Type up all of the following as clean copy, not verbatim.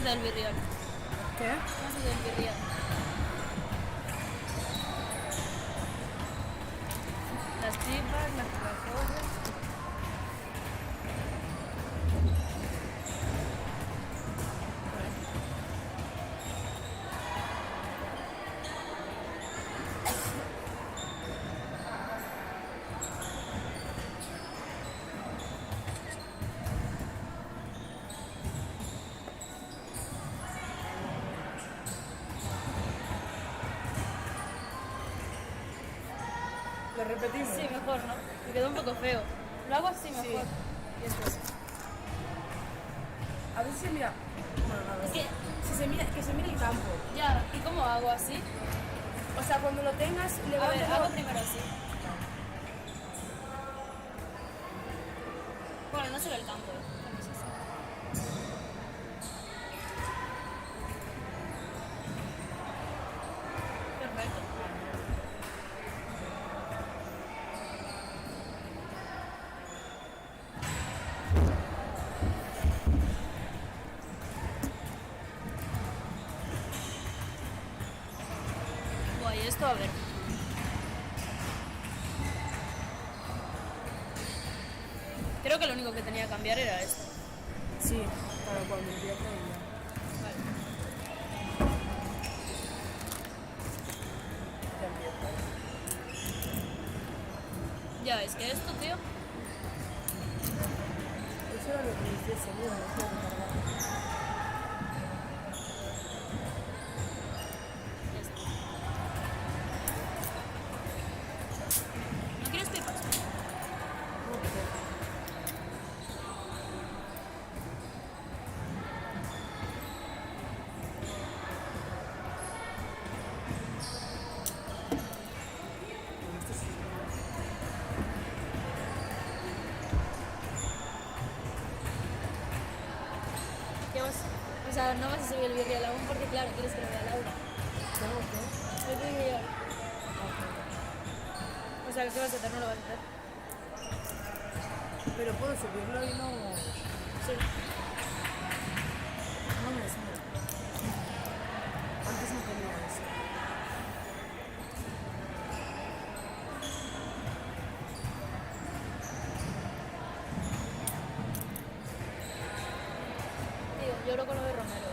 se te da el birrial? ¿Qué? ¿Cómo se te da el birrial? Las tripas, las coca-colas. ¿Lo repetimos? Sí, mejor, ¿no? Me quedó un poco feo. Lo hago así mejor. Y esto. A ver si se mira. Bueno, no, Es que, si se mira, que se mire el campo. ya, ¿y cómo hago así? O sea, cuando lo tengas, A ver, levántalo. hago primero así. Bueno, no se ve el campo, ¿eh? Es así. Perfecto. Guay, esto a ver. Creo que lo único que tenía que cambiar era esto. Sí, para cuando empiece ya. Vale. Ya empieza. Ya, es que esto, tío. Eso era lo que dice segundo, es lo que tardaba. Esto. ¿No quieres pipas? No, porque ¿Qué vas? O sea, no vas a subir el vídeo aún porque, claro, quieres que lo vea Laura. tengo que. El vídeo. O sea, ¿qué vas a hacer? No lo vas a hacer. Pero puedo subirlo y no. Sí. No me sale. Antes no tenía eso. Tío, lloro con lo de Romero.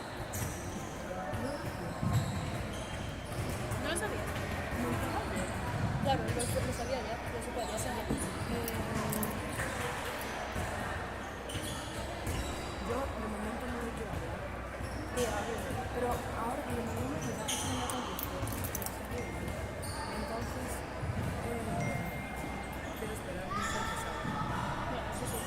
¿No lo sabía? Claro, lo sabía ya. Lo supo, ya sabía. Yo de momento no le quiero hablar. Tío, a ver. Pero ahora de momento me está pasando con entonces, quiero esperar mucho a que salga. Bueno, eso sí.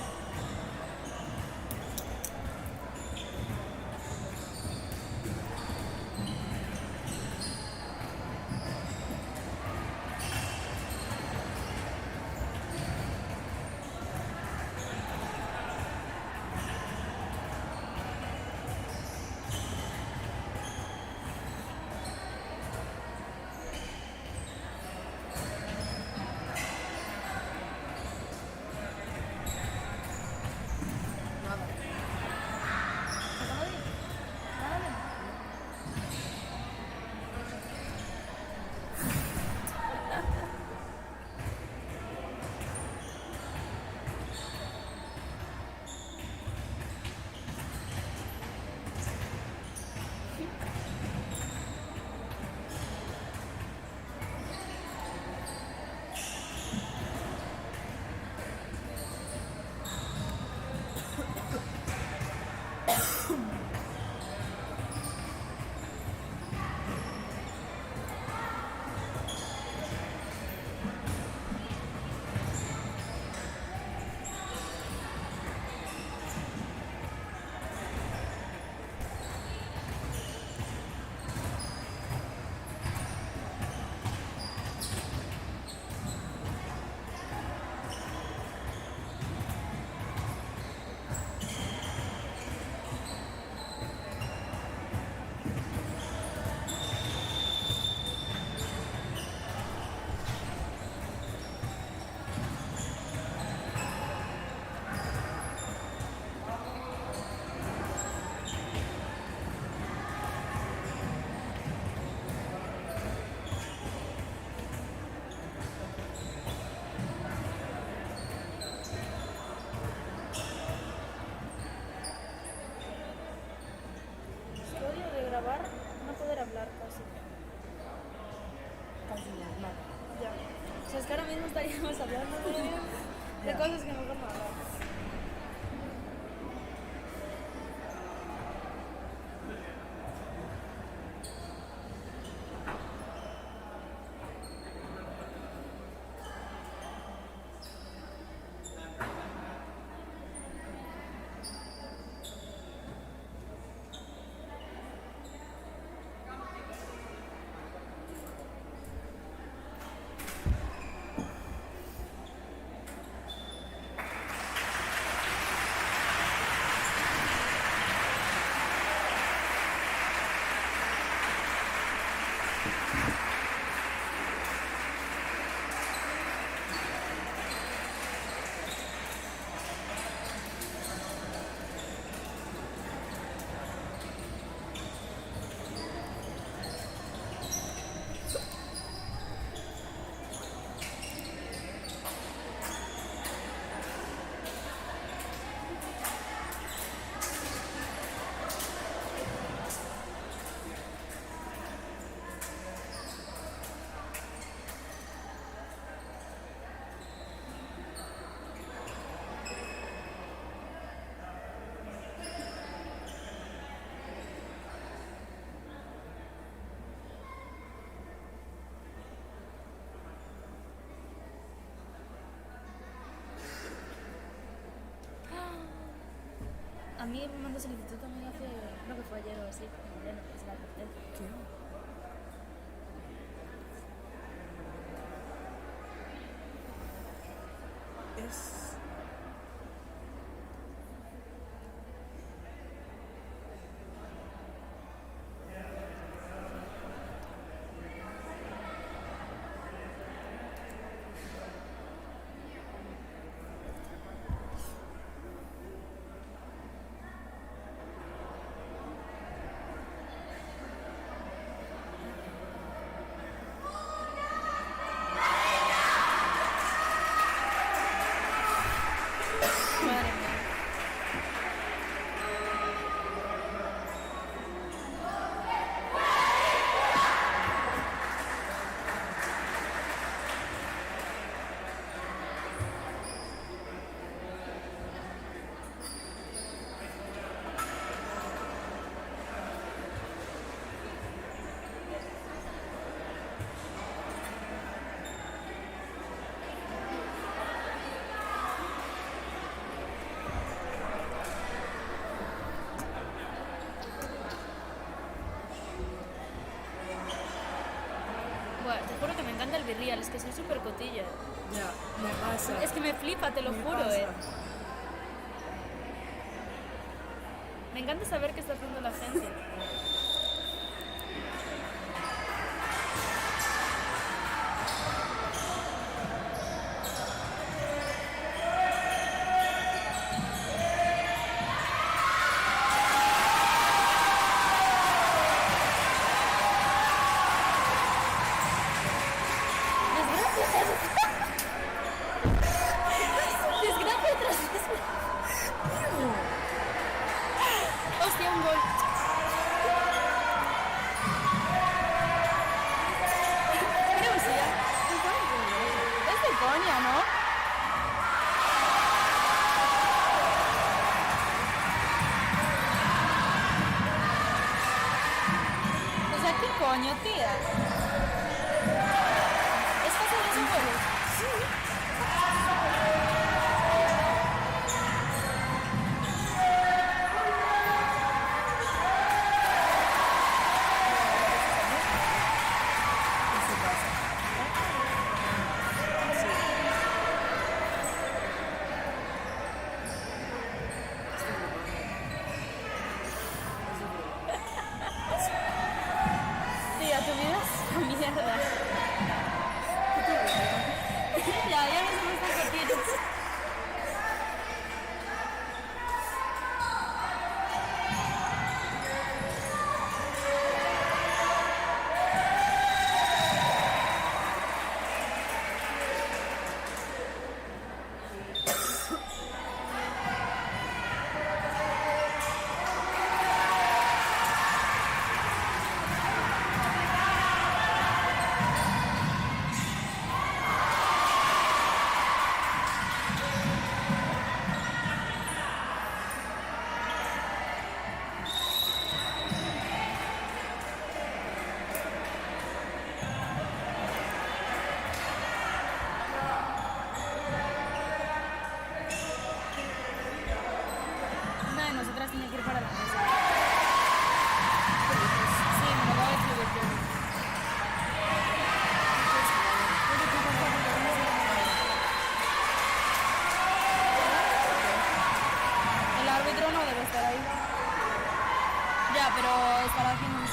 no estaríamos hablando de cosas que mejor no hablamos. A mí me mandó solicitud también hace, creo que fue ayer o así, Moreno, que es la cartel. ¿Qué? Es... Madre mía. Buah, te juro que me encanta el birrial, es que soy súper cotilla. Ya, me pasa. Es que me flipa, te lo Me juro, pasa. Me encanta saber qué está haciendo la gente. Desgracia tras desgracia. Hostia, un gol. Mira, hostia. Es de coña, ¿no? O sea, ¿qué coño, tía? ¿Estás en ese juego? Eso pasa. Sí. Tía, tu vida es una mierda. ¿Qué te gusta? Ya, pero estará haciendo un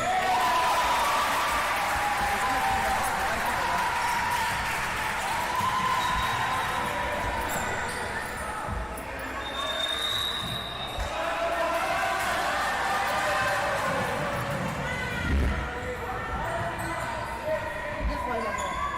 dejo ahí la bola.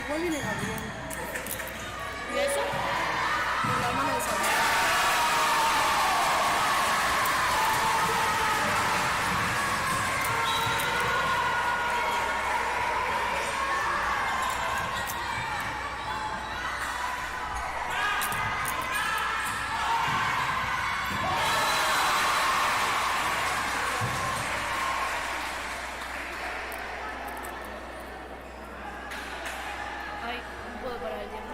Igual viene Gabriel. ¿Y eso? Con la hermana de Samuel. Ay, no puedo parar el tiempo.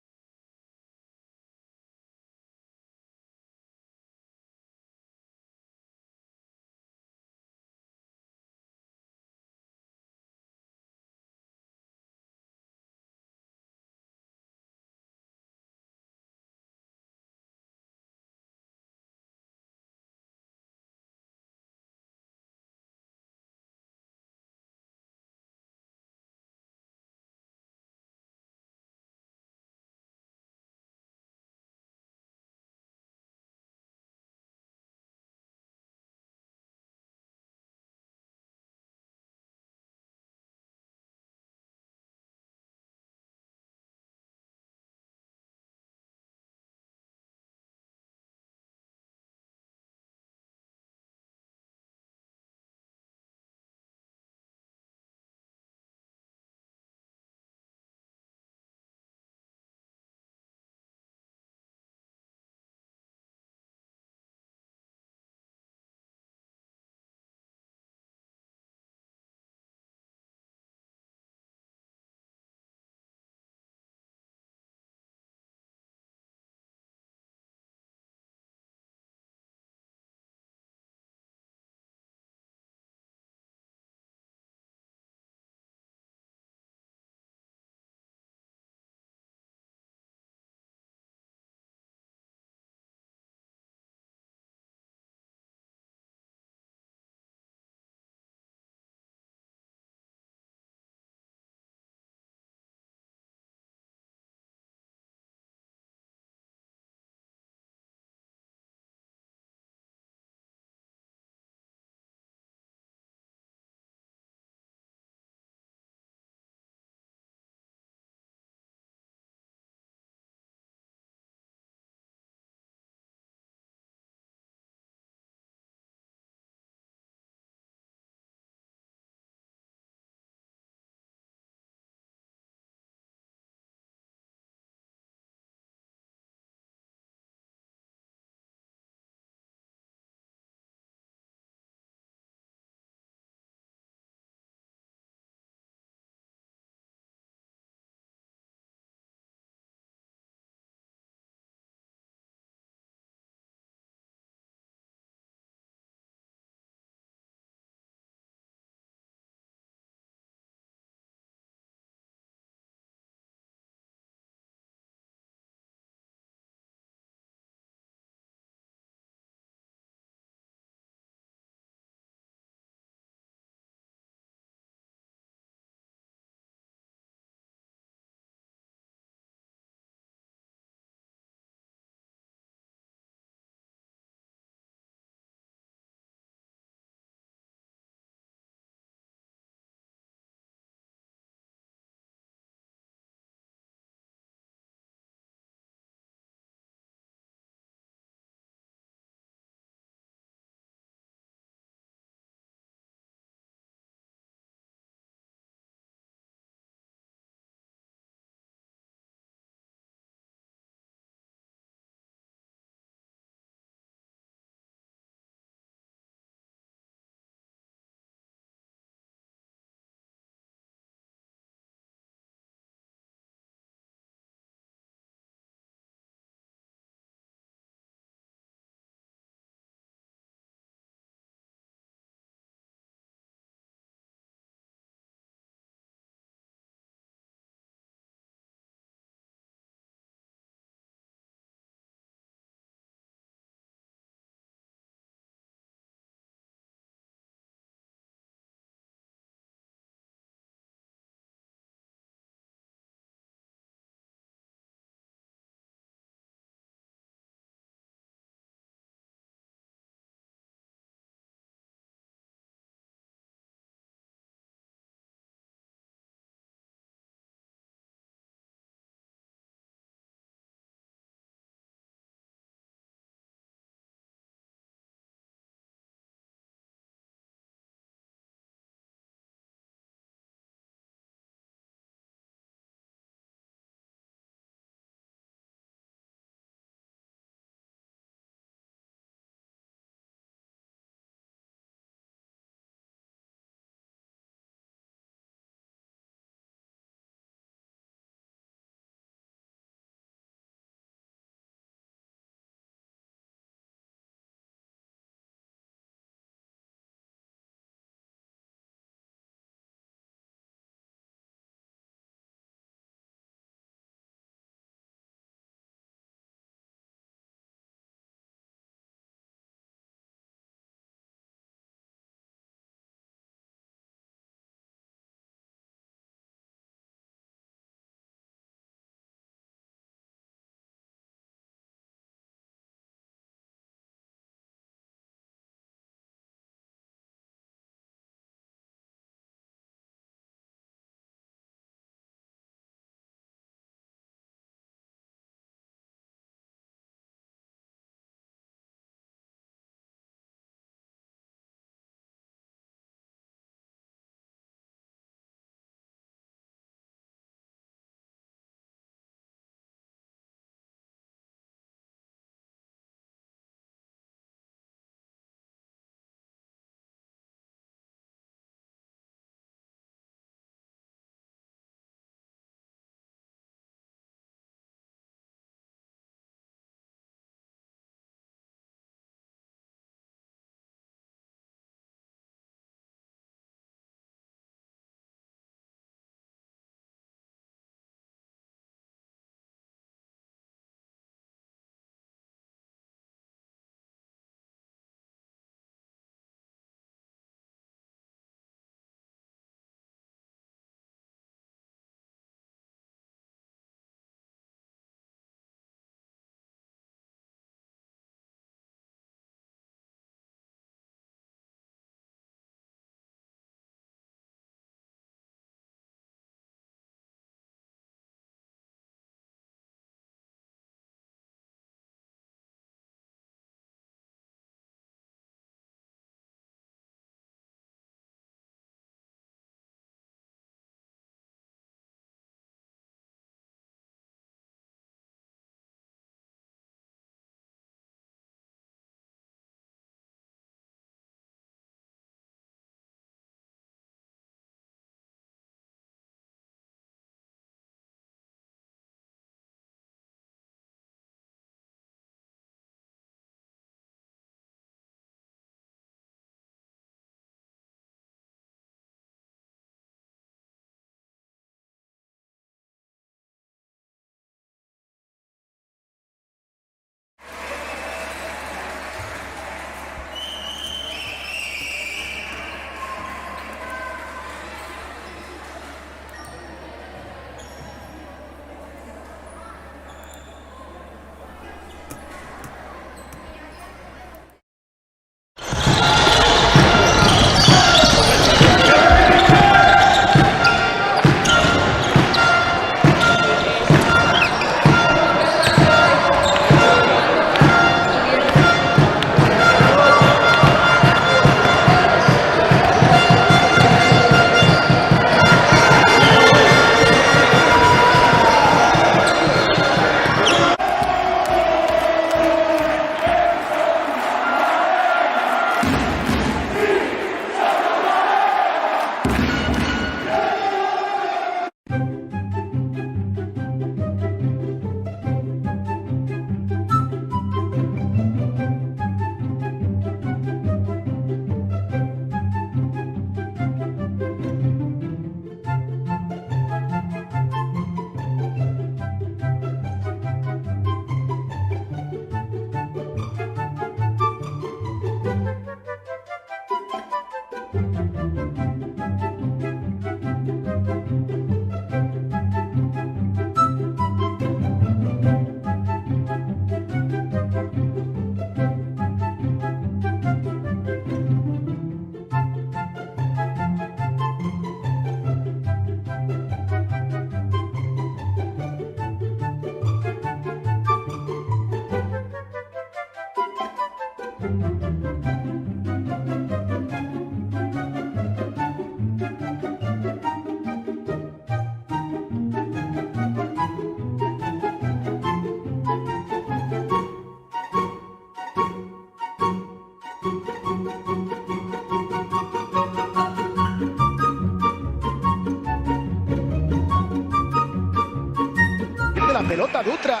la pelota Dutra.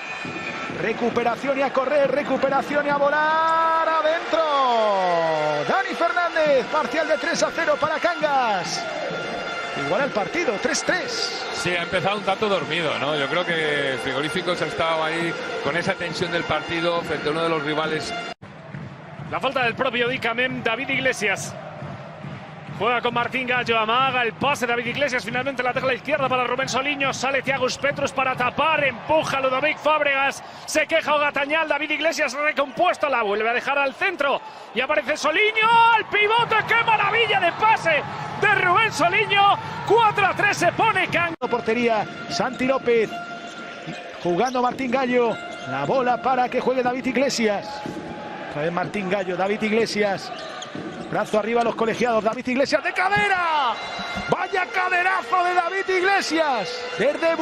Recuperación y a correr, recuperación y a volar adentro. Dani Fernández, parcial de 3-0 para Cangas. Igual el partido, 3-3. Sí, ha empezado un tanto dormido, ¿no? Yo creo que Frigoríficos ha estado ahí con esa tensión del partido frente a uno de los rivales. La falta del propio Dicamem, David Iglesias. Juega con Martín Gallo, amaga el pase David Iglesias, finalmente la deja a la izquierda para Rubén Soliño, sale Thiagus Petrus para tapar, empuja Ludovic Fábregas, se queja Ogatañal, David Iglesias recompuesto, la vuelve a dejar al centro y aparece Soliño, al pivote, qué maravilla de pase de Rubén Soliño, 4-3 se pone Cangas. Portería, Santi López, jugando Martín Gallo, la bola para que juegue David Iglesias. Otra vez Martín Gallo, David Iglesias. Brazo arriba a los colegiados, David Iglesias de cadera. Vaya caderazo de David Iglesias. Desde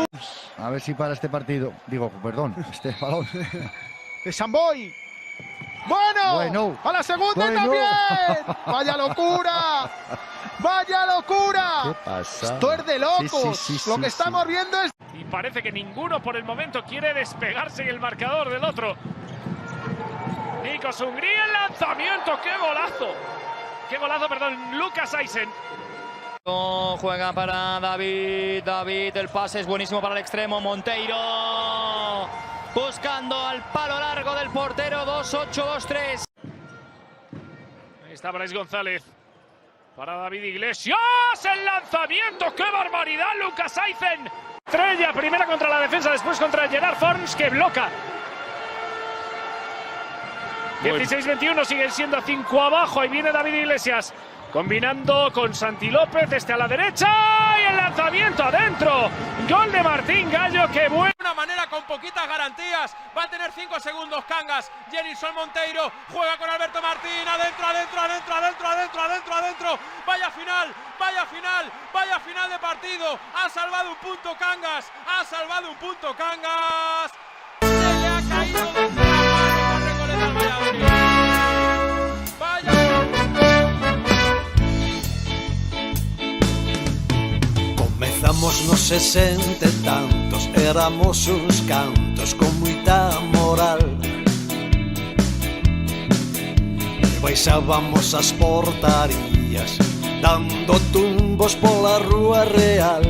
a ver si para este partido, digo, perdón, este balón. de Samboy. Bueno, a la segunda y también. Vaya locura. Vaya locura. ¿Qué pasa? Esto es de locos. Sí, Lo que estamos viendo es... Y parece que ninguno por el momento quiere despegarse en el marcador del otro. Nikos Hungría, el lanzamiento, qué golazo. Qué golazo, perdón, Lucas Eisen. Juega para David, el pase es buenísimo para el extremo, Monteiro buscando al palo largo del portero, 2-8-2-3. Ahí está Brais González para David Iglesias, el lanzamiento, qué barbaridad, Lucas Eisen. Estrella, primera contra la defensa, después contra Gerard Forns, que bloca. 16-21, siguen siendo 5 abajo. Ahí viene David Iglesias, combinando con Santi López, a la derecha y el lanzamiento adentro. Gol de Martín Gallo, que bueno. De una manera con poquitas garantías, va a tener 5 segundos Cangas. Jenilson Monteiro juega con Alberto Martín, adentro. Vaya final de partido. Ha salvado un punto Cangas. Se le ha caído de Comezamos nos 60 e tantos, éramos uns cantos con moita moral. E baixábamos as portarías, dando tumbos pola rúa real.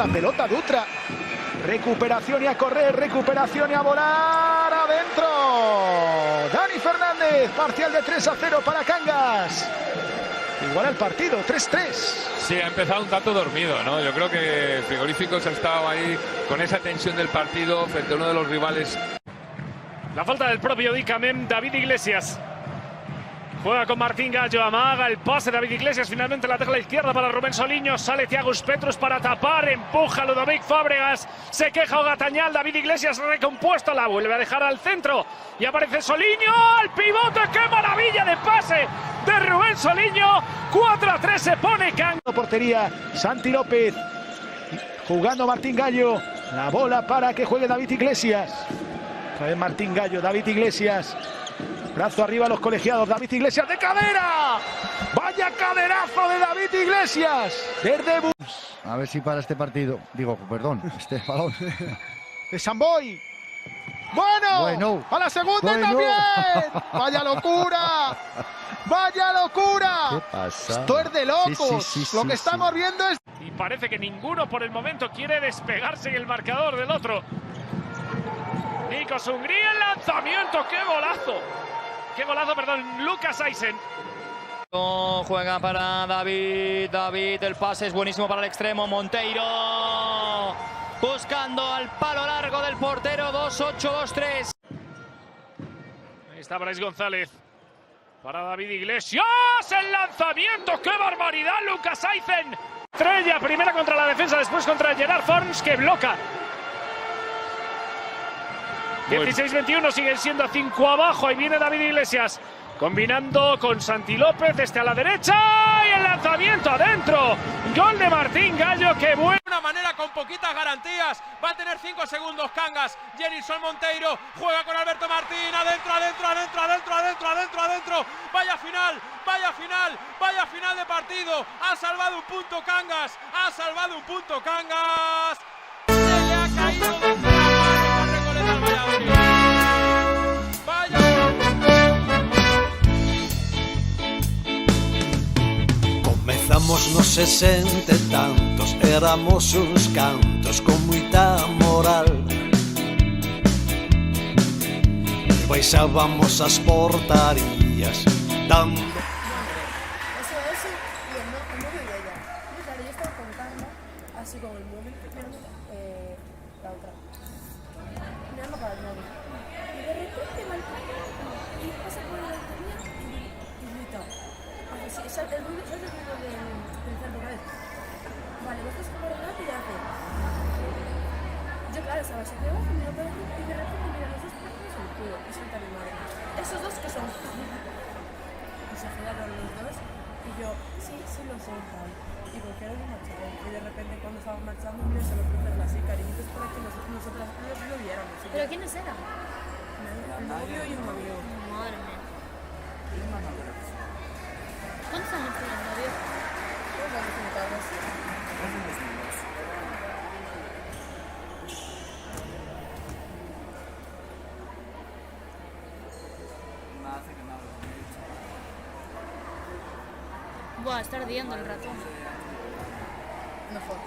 La pelota Dutra. Recuperación y a correr, recuperación y a volar adentro. Dani Fernández, parcial de 3-0 para Cangas. Igual el partido, 3-3. Sí, ha empezado un tanto dormido, ¿no? Yo creo que Frigoríficos ha estado ahí con esa tensión del partido frente a uno de los rivales. La falta del propio Dicamem, David Iglesias. Juega con Martín Gallo, amaga el pase de David Iglesias, finalmente la deja a la izquierda para Rubén Soliño, sale Thiago Petrus para tapar, empuja Ludovic Fábregas, se queja Ogatañal, David Iglesias recompuesto, la vuelve a dejar al centro y aparece Soliño, al pivote, qué maravilla de pase de Rubén Soliño, 4-3 se pone Cangas. Portería, Santi López, jugando Martín Gallo, la bola para que juegue David Iglesias. Otra vez Martín Gallo, David Iglesias. Brazo arriba a los colegiados, David Iglesias de cadera. Vaya caderazo de David Iglesias. Desde A ver si para este partido, digo, perdón, este balón. de Samboy. Bueno, a la segunda y también. Vaya locura. Vaya locura. ¿Qué pasa? Esto es de locos. Sí, Lo que estamos viendo es... Y parece que ninguno por el momento quiere despegarse en el marcador del otro. Nikos Hungría, el lanzamiento, qué golazo. Qué golazo, perdón, Lucas Eisen. Juega para David, el pase es buenísimo para el extremo, Monteiro buscando al palo largo del portero, 2-8-2-3. Ahí está Brais González para David Iglesias, el lanzamiento, qué barbaridad, Lucas Eisen. Estrella, primera contra la defensa, después contra Gerard Forns, que bloca. 16-21, siguen siendo 5 abajo. Ahí viene David Iglesias, combinando con Santi López, a la derecha y el lanzamiento adentro. Gol de Martín Gallo, que bueno. De una manera con poquitas garantías, va a tener 5 segundos Cangas. Jenilson Monteiro juega con Alberto Martín, adentro. Vaya final de partido. Ha salvado un punto Cangas, Se le ha caído de Recoleta al Valladolid. Comezamos nos 60 e tantos, éramos uns cantos con moita moral. E baixábamos as portarías dando... Eso, y el móvil de ella. Y claro, yo estaba contando, así con el móvil, mirando la otra. Mirando para el móvil. Y de repente va el primero y pasa por la ventanilla y grita. Así, el ruido, ¿sabes el ruido del centro vez? Vale, vos estás por delante y hace. Yo, claro, estaba así de abajo, miro para aquí y de repente mira los dos pájaros en el culo y suelta mi madre. Esos dos que son. Y se giraron los dos y yo, sí, lo sé, tal. Y cogieron y marcharon. Y de repente cuando estaban marchando, me se lo cruzaron así, cariñitos para que nosotras lo viéramos. ¿Pero quiénes eran? Un novio y un amigo. Madre mía. ¿Cuántos años tiene el novio? Pues vamos a notar así. Buah, está ardiendo el ratón. Mejor.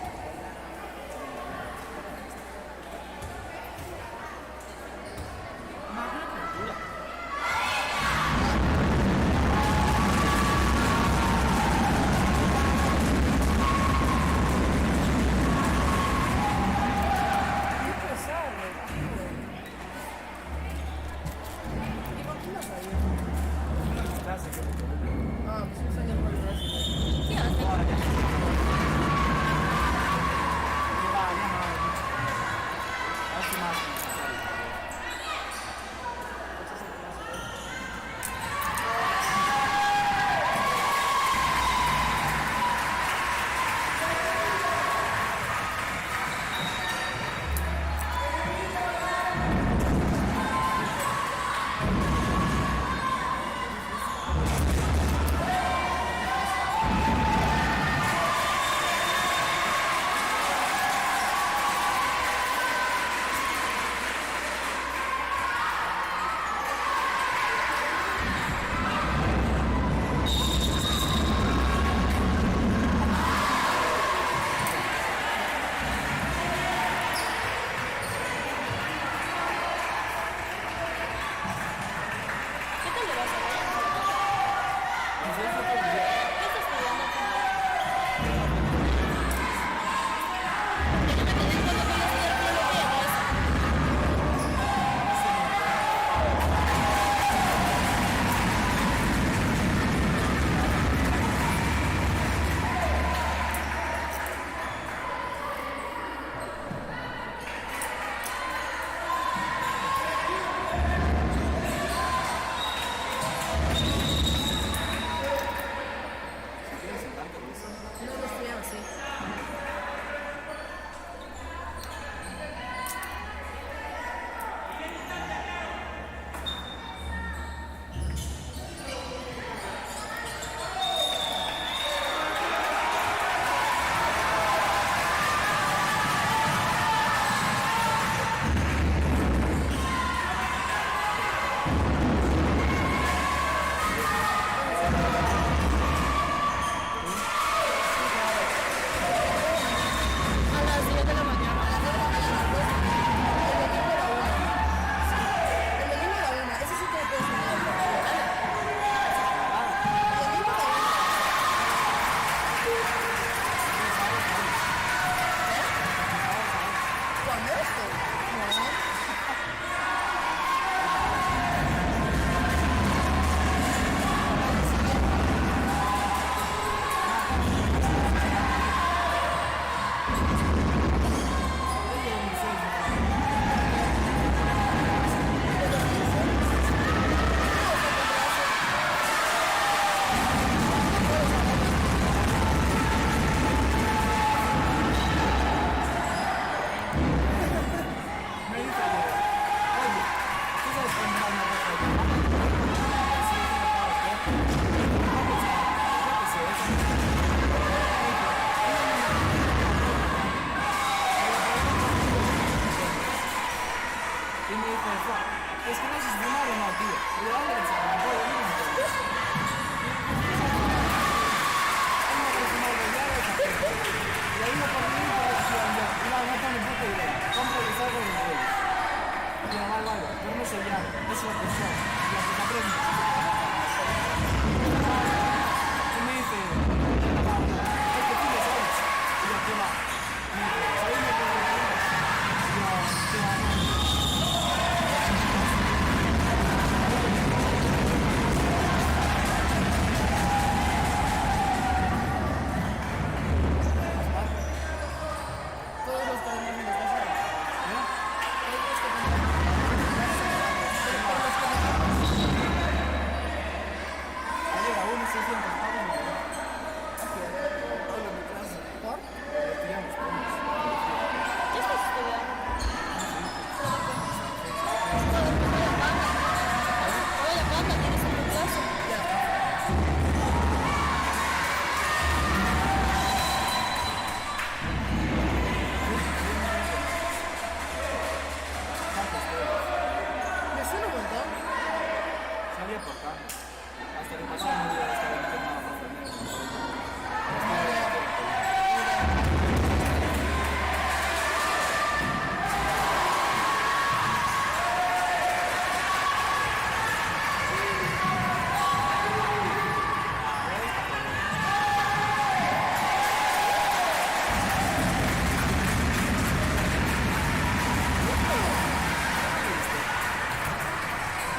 Hasta que pasó no hubiera estado en tema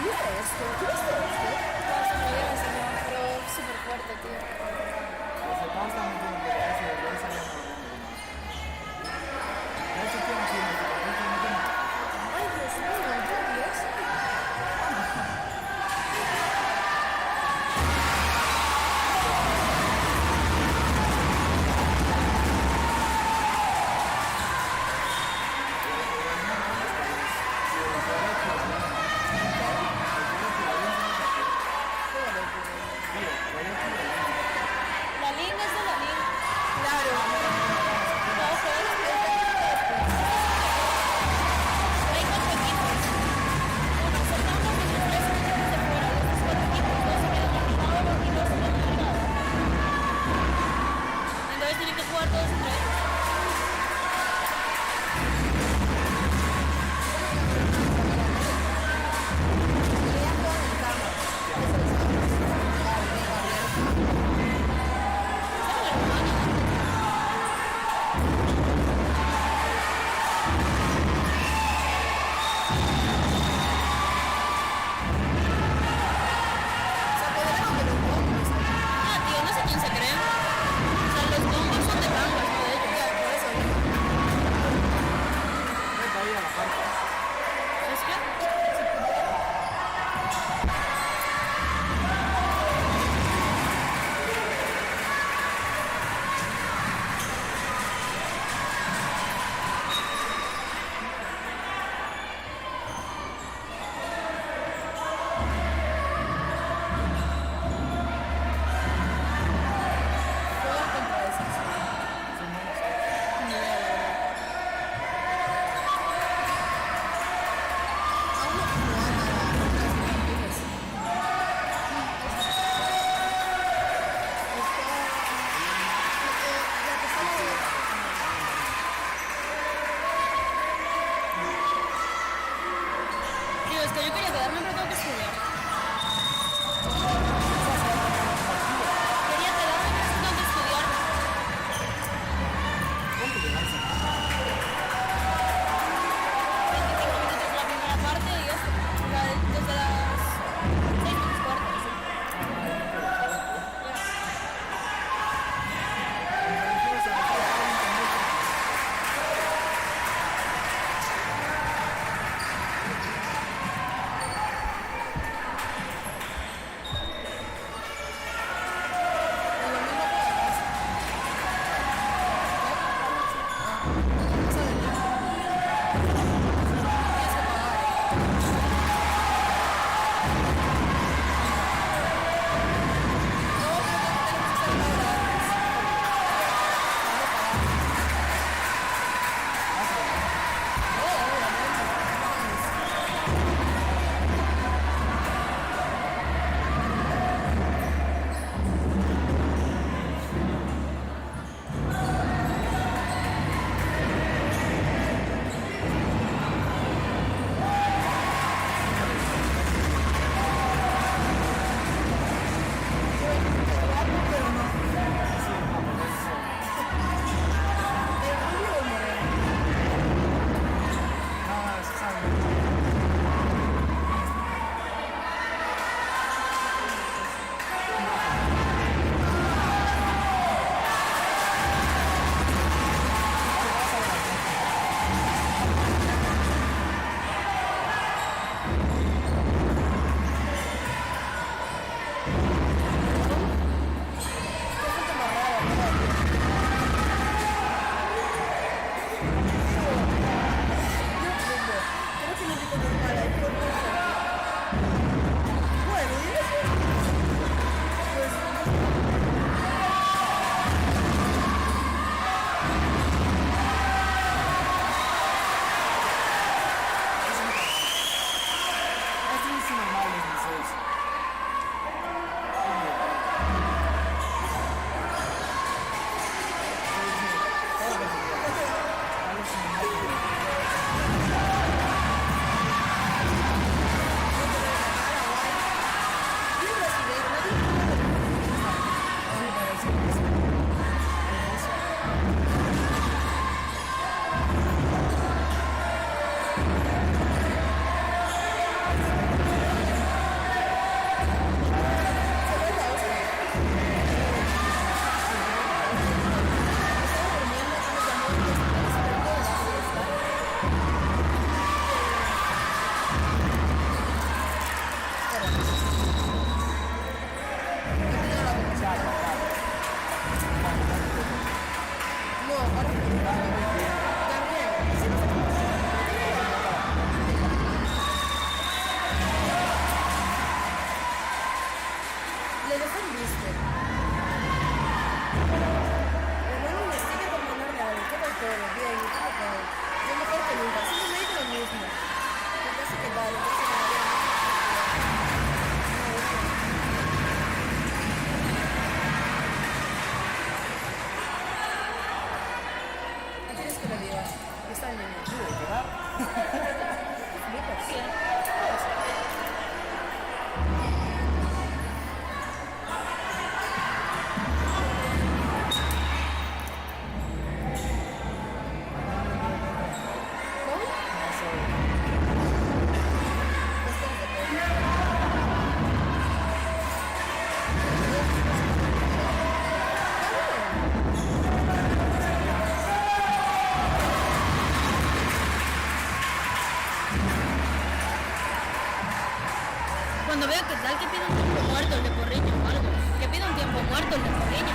Mira esto, ¿qué es esto? No, se me había enseñado, pero súper le defendiste. Hermano, un sticker por mandarle algo. ¿Qué tal todo? Bien, ¿y cómo todo? Yo mejor que nunca. Siempre me dice lo mismo. Ya sé qué tal, ya sé que me viene. ¿Qué quieres que le digas? Está el niño. Sí, de quedar. Flipas. Cuando vea que tal, que pida un tiempo muerto el de Porriño o algo. Que pida un tiempo muerto el de Porriño.